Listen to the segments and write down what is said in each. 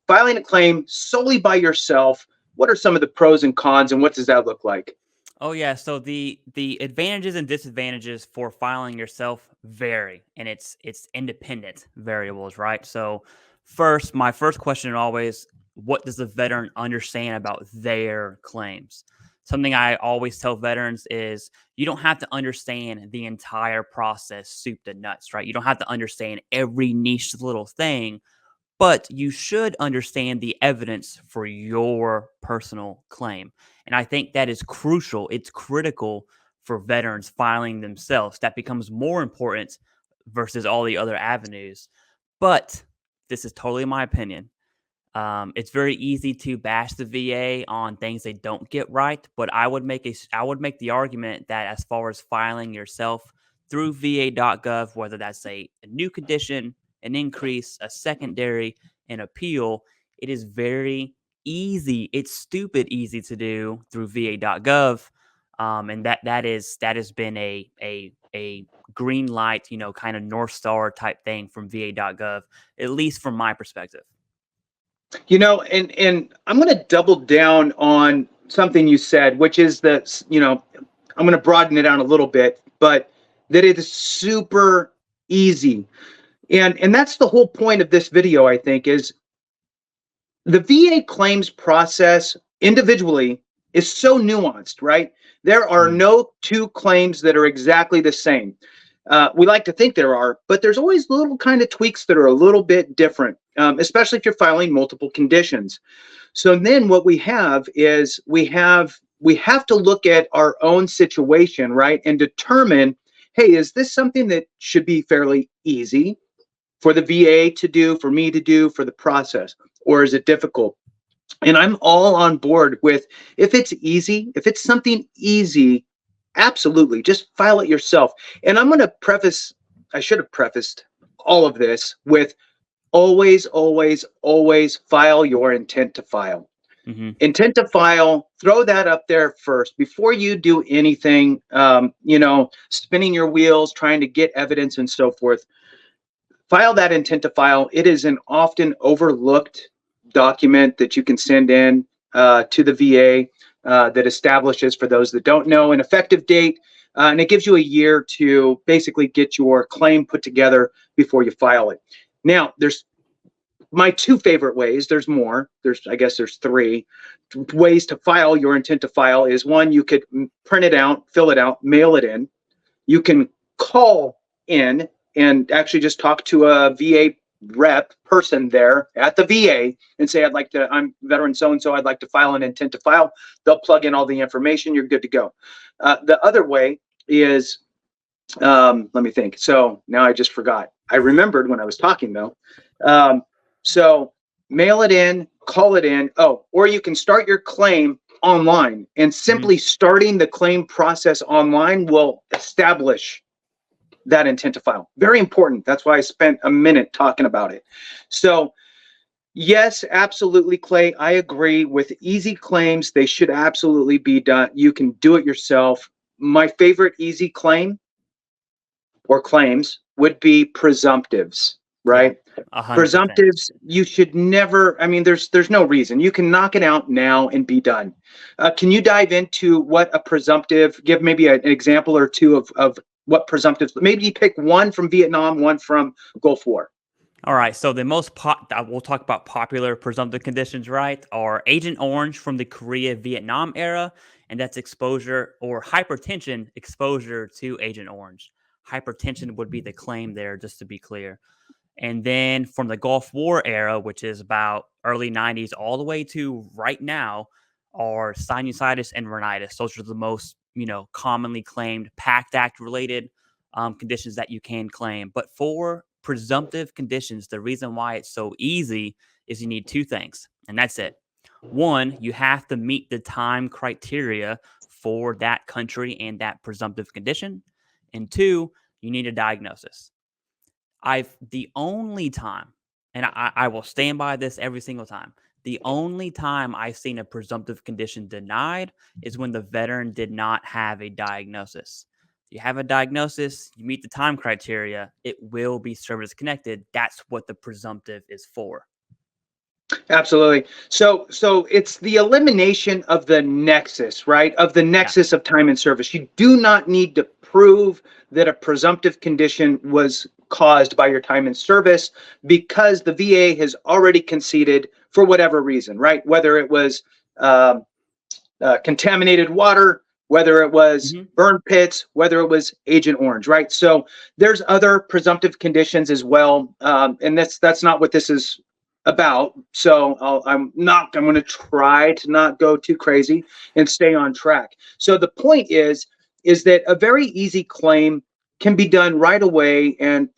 filing a claim solely by yourself, what are some of the pros and cons, and what does that look like? Oh yeah, so the advantages and disadvantages for filing yourself vary, and it's independent variables, right? So my first question always, what does the veteran understand about their claims? Something I always tell veterans is you don't have to understand the entire process soup to nuts, right? You don't have to understand every niche little thing, but you should understand the evidence for your personal claim. And I think that is crucial. It's critical for veterans filing themselves. That becomes more important versus all the other avenues. But this is totally my opinion. It's very easy to bash the VA on things they don't get right, but I would make the argument that as far as filing yourself through va.gov, whether that's a new condition, an increase, a secondary, an appeal, it is very easy. It's stupid easy to do through va.gov, and that has been a green light, kind of North Star type thing from va.gov, at least from my perspective. And I'm going to double down on something you said, which is that, I'm going to broaden it out a little bit, but that it is super easy. And that's the whole point of this video, I think, is the VA claims process individually is so nuanced, right? There are no two claims that are exactly the same. We like to think there are, but there's always little kind of tweaks that are a little bit different, especially if you're filing multiple conditions. So then what we have is we have to look at our own situation, right, and determine, hey, is this something that should be fairly easy for the VA to do, for me to do, for the process, or is it difficult? And I'm all on board with, if it's easy, if it's something easy, absolutely, just file it yourself. And I'm going to I should have prefaced all of this with always, always, always file your intent to file. Mm-hmm. Intent to file, throw that up there first before you do anything, spinning your wheels, trying to get evidence and so forth. File that intent to file. It is an often overlooked document that you can send in to the VA that establishes, for those that don't know, an effective date. And it gives you a year to basically get your claim put together before you file it. Now, there's my two favorite ways. There's more. I guess there's three ways to file your intent to file. Is one, you could print it out, fill it out, mail it in. You can call in and actually just talk to a VA rep person there at the VA and say, I'm veteran so-and-so, I'd like to file an intent to file. They'll plug in all the information. You're good to go. The other way is, let me think. So now I just forgot. I remembered when I was talking though. So mail it in, call it in. Oh, or you can start your claim online, and simply starting the claim process online will establish that intent to file. Very important. That's why I spent a minute talking about it. So yes, absolutely, Clay. I agree with easy claims. They should absolutely be done. You can do it yourself. My favorite easy claim or claims would be presumptives, right? Yeah, 100%. Presumptives, you should never, there's no reason. You can knock it out now and be done. Can you dive into what a presumptive, give maybe an example or two of what presumptives, maybe pick one from Vietnam, one from Gulf War. All right, so the we'll talk about popular presumptive conditions, right? Are Agent Orange from the Korea Vietnam era, and that's exposure or hypertension exposure to Agent Orange. Hypertension would be the claim there, just to be clear. And then from the Gulf War era, which is about early 90s all the way to right now, are sinusitis and rhinitis. Those are the most, commonly claimed PACT Act related conditions that you can claim. But for presumptive conditions, the reason why it's so easy is you need two things, and that's it. One, you have to meet the time criteria for that country and that presumptive condition. And two, you need a diagnosis. The only time, and I will stand by this every single time, the only time I've seen a presumptive condition denied is when the veteran did not have a diagnosis. If you have a diagnosis, you meet the time criteria, it will be service connected. That's what the presumptive is for. Absolutely. So it's the elimination of the nexus, right? Of the Yeah. nexus of time and service. You do not need to prove that a presumptive condition was caused by your time and service because the VA has already conceded for whatever reason, right? Whether it was um, contaminated water, whether it was Hmm. burn pits, whether it was Agent Orange, right? So there's other presumptive conditions as well, and that's not what this is about. So I'm going to try to not go too crazy and stay on track. So the point is that a very easy claim can be done right away, and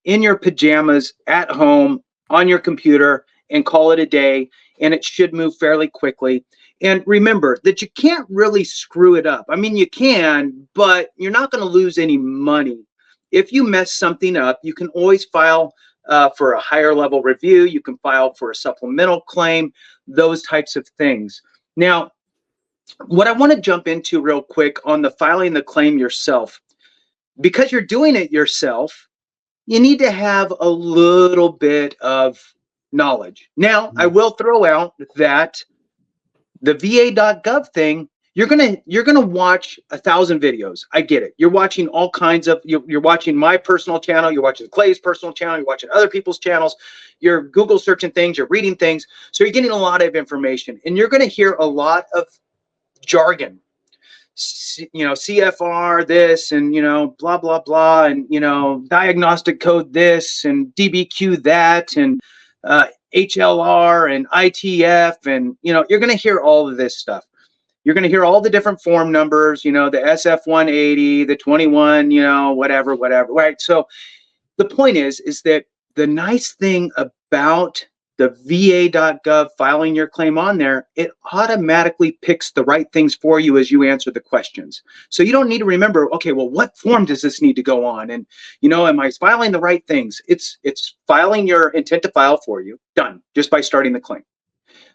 in your pajamas at home on your computer, and call it a day, and it should move fairly quickly. And remember that you can't really screw it up. I mean, you can, but you're not going to lose any money. If you mess something up, you can always file for a higher level review. You can file for a supplemental claim, those types of things. Now, what I want to jump into real quick on the filing the claim yourself, because you're doing it yourself, you need to have a little bit of knowledge. Now, I will throw out that the va.gov thing, you're gonna watch 1,000 videos. I get it. You're watching all kinds of, you're watching my personal channel, you're watching Clay's personal channel, you're watching other people's channels, you're Google searching things, you're reading things. So you're getting a lot of information, and you're gonna hear a lot of jargon. CFR this, and blah blah blah, and diagnostic code this, and DBQ that, and HLR and ITF, and you're going to hear all of this stuff. You're going to hear all the different form numbers, the SF180, the 21, whatever, right? So the point is that the nice thing about the va.gov filing your claim on there, it automatically picks the right things for you as you answer the questions. So you don't need to remember, okay, well, what form does this need to go on? And, am I filing the right things? It's filing your intent to file for you, done, just by starting the claim.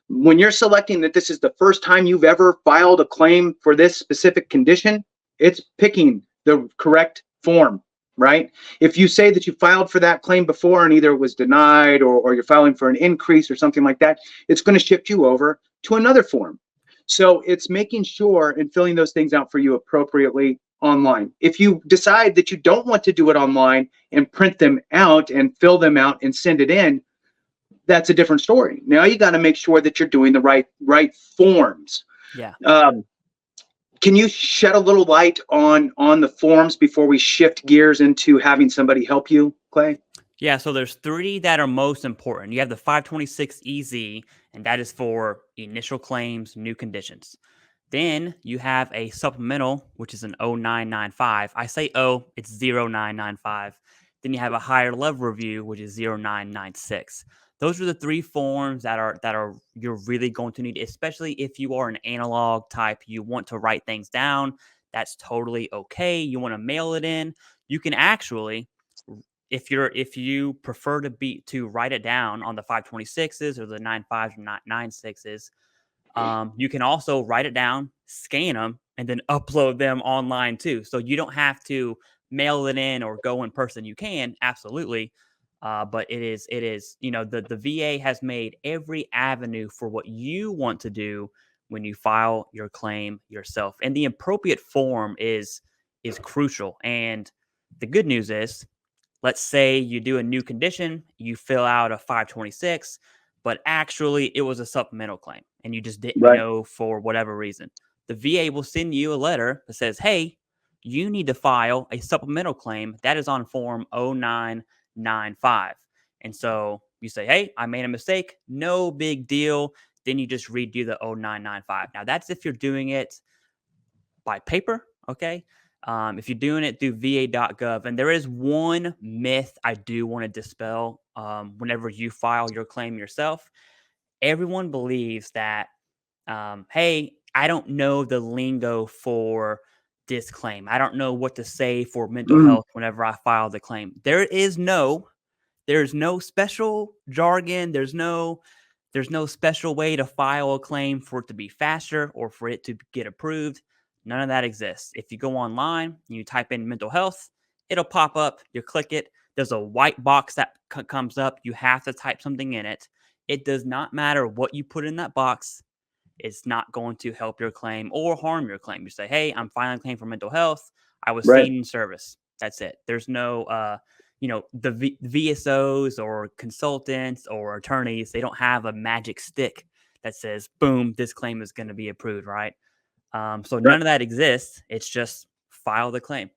When you're selecting that this is the first time you've ever filed a claim for this specific condition, it's picking the correct form, right? If you say that you filed for that claim before and either it was denied, or you're filing for an increase or something like that, it's going to shift you over to another form. So it's making sure and filling those things out for you appropriately online. If you decide that you don't want to do it online and print them out and fill them out and send it in, that's a different story. Now you got to make sure that you're doing the right forms. Yeah. Can you shed a little light on the forms before we shift gears into having somebody help you, Clay? Yeah, so there's three that are most important. You have the 526 EZ, and that is for initial claims, new conditions. Then you have a supplemental, which is an 0995. I say O, it's 0995. Then you have a higher level review, which is 0996. Those are the three forms that are you're really going to need, especially if you are an analog type. You want to write things down. That's totally okay. You want to mail it in. You can actually, if you prefer to write it down on the 526s or the 95s or 96s, you can also write it down, scan them, and then upload them online too. So you don't have to mail it in or go in person. You can absolutely, but it is the VA has made every avenue for what you want to do when you file your claim yourself, and the appropriate form is crucial. And the good news is, let's say you do a new condition, you fill out a 526, but actually it was a supplemental claim and you just didn't Right. know for whatever reason. The VA will send you a letter that says, hey, you need to file a supplemental claim that is on form 0995. And so you say, hey, I made a mistake. No big deal. Then you just redo the 0995. Now, that's if you're doing it by paper. Okay. If you're doing it through va.gov, and there is one myth I do want to dispel whenever you file your claim yourself. Everyone believes that, hey, I don't know the lingo for this claim. I don't know what to say for mental Mm, health whenever I file the claim. There's no special jargon. There's no special way to file a claim for it to be faster or for it to get approved. None of that exists. If you go online, you type in mental health, it'll pop up. You click it. There's a white box that comes up. You have to type something in it. It does not matter what you put in that box. It's not going to help your claim or harm your claim. You say, hey, I'm filing a claim for mental health. I was Right. seen in service. That's it. There's no, the VSOs or consultants or attorneys, they don't have a magic stick that says, boom, this claim is going to be approved, right? So Right. none of that exists. It's just file the claim.